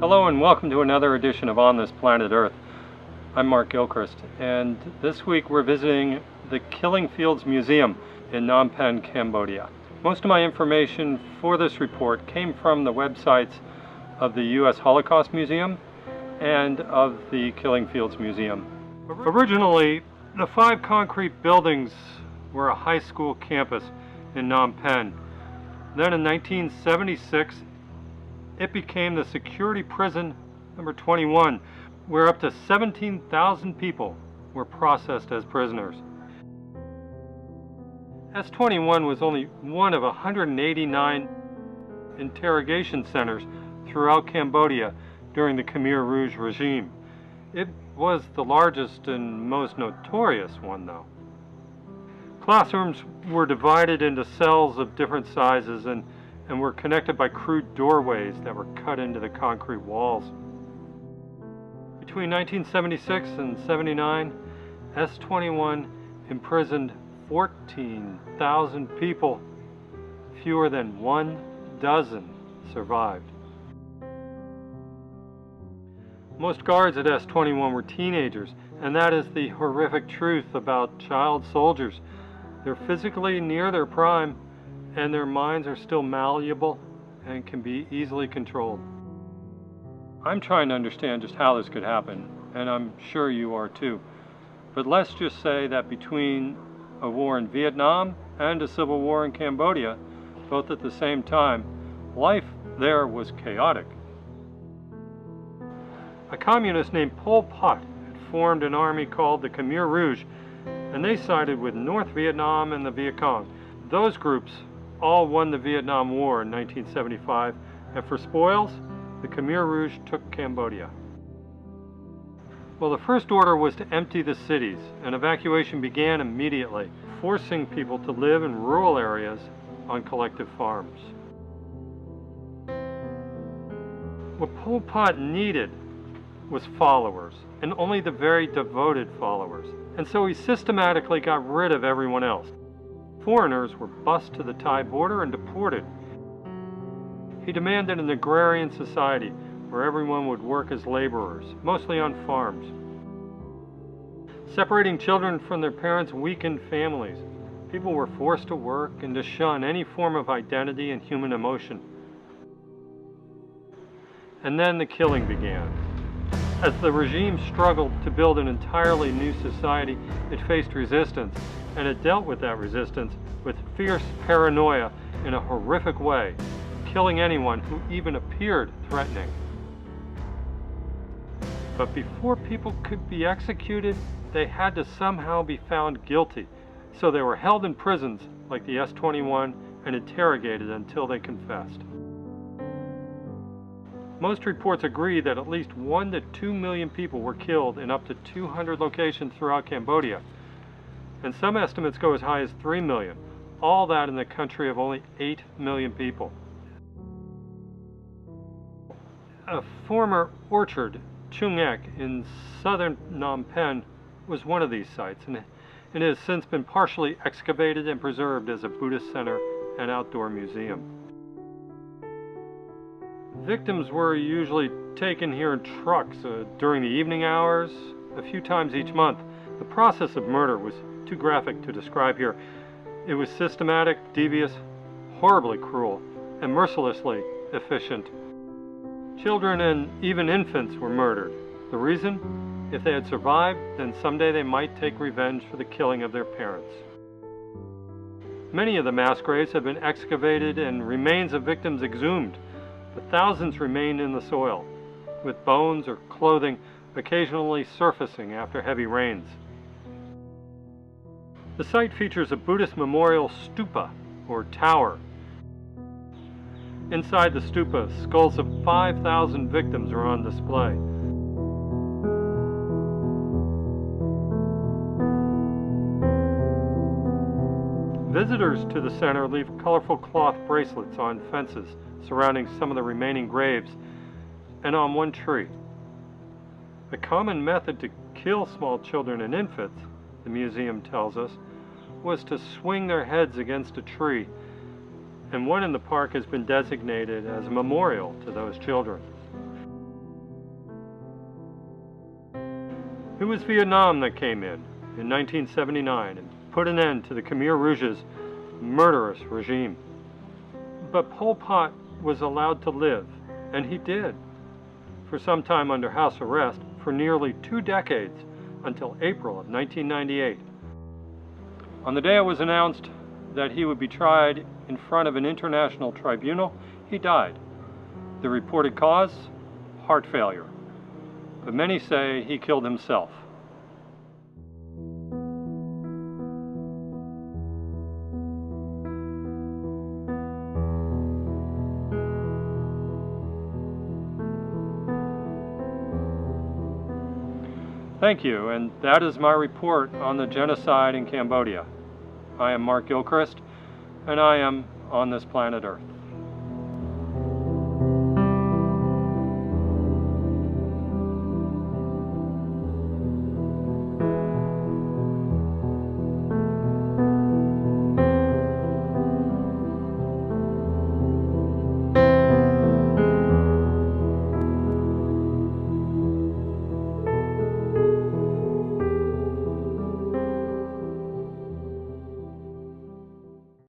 Hello and welcome to another edition of On This Planet Earth. I'm Mark Gilchrist, and this week we're visiting the Killing Fields Museum in Phnom Penh, Cambodia. Most of my information for this report came from the websites of the U.S. Holocaust Museum and of the Killing Fields Museum. Originally, the 5 concrete buildings were a high school campus in Phnom Penh. Then in 1976, it became the security prison number 21, where up to 17,000 people were processed as prisoners. S21 was only one of 189 interrogation centers throughout Cambodia during the Khmer Rouge regime. It was the largest and most notorious one, though. Classrooms were divided into cells of different sizes and were connected by crude doorways that were cut into the concrete walls. Between 1976 and 79, S21 imprisoned 14,000 people. Fewer than 1 dozen survived. Most guards at S21 were teenagers, and that is the horrific truth about child soldiers. They're physically near their prime, and their minds are still malleable and can be easily controlled. I'm trying to understand just how this could happen, and I'm sure you are too. But let's just say that between a war in Vietnam and a civil war in Cambodia, both at the same time, life there was chaotic. A communist named Pol Pot had formed an army called the Khmer Rouge, and they sided with North Vietnam and the Viet Cong. Those groups all won the Vietnam War in 1975, and for spoils, the Khmer Rouge took Cambodia. Well, the first order was to empty the cities, and evacuation began immediately, forcing people to live in rural areas on collective farms. What Pol Pot needed was followers, and only the very devoted followers. And so he systematically got rid of everyone else. Foreigners were bused to the Thai border and deported. He demanded an agrarian society where everyone would work as laborers, mostly on farms. Separating children from their parents weakened families. People were forced to work and to shun any form of identity and human emotion. And then the killing began. As the regime struggled to build an entirely new society, it faced resistance, and it dealt with that resistance with fierce paranoia in a horrific way, killing anyone who even appeared threatening. But before people could be executed, they had to somehow be found guilty, so they were held in prisons like the S21 and interrogated until they confessed. Most reports agree that at least 1 to 2 million people were killed in up to 200 locations throughout Cambodia, and some estimates go as high as 3 million, all that in a country of only 8 million people. A former orchard, Chung Ek, in southern Phnom Penh was one of these sites, and it has since been partially excavated and preserved as a Buddhist center and outdoor museum. Victims were usually taken here in trucks during the evening hours, a few times each month. The process of murder was too graphic to describe here. It was systematic, devious, horribly cruel, and mercilessly efficient. Children and even infants were murdered. The reason? If they had survived, then someday they might take revenge for the killing of their parents. Many of the mass graves have been excavated and remains of victims exhumed, but thousands remain in the soil, with bones or clothing occasionally surfacing after heavy rains. The site features a Buddhist memorial stupa, or tower. Inside the stupa, skulls of 5,000 victims are on display. Visitors to the center leave colorful cloth bracelets on fences surrounding some of the remaining graves and on one tree. A common method to kill small children and infants, the museum tells us, was to swing their heads against a tree, and one in the park has been designated as a memorial to those children. It was Vietnam that came in 1979 and put an end to the Khmer Rouge's murderous regime. But Pol Pot was allowed to live, and he did, for some time under house arrest for nearly 2 decades until April of 1998. On the day it was announced that he would be tried in front of an international tribunal, he died. The reported cause? Heart failure. But many say he killed himself. Thank you, and that is my report on the genocide in Cambodia. I am Mark Gilchrist, and I am on this planet Earth.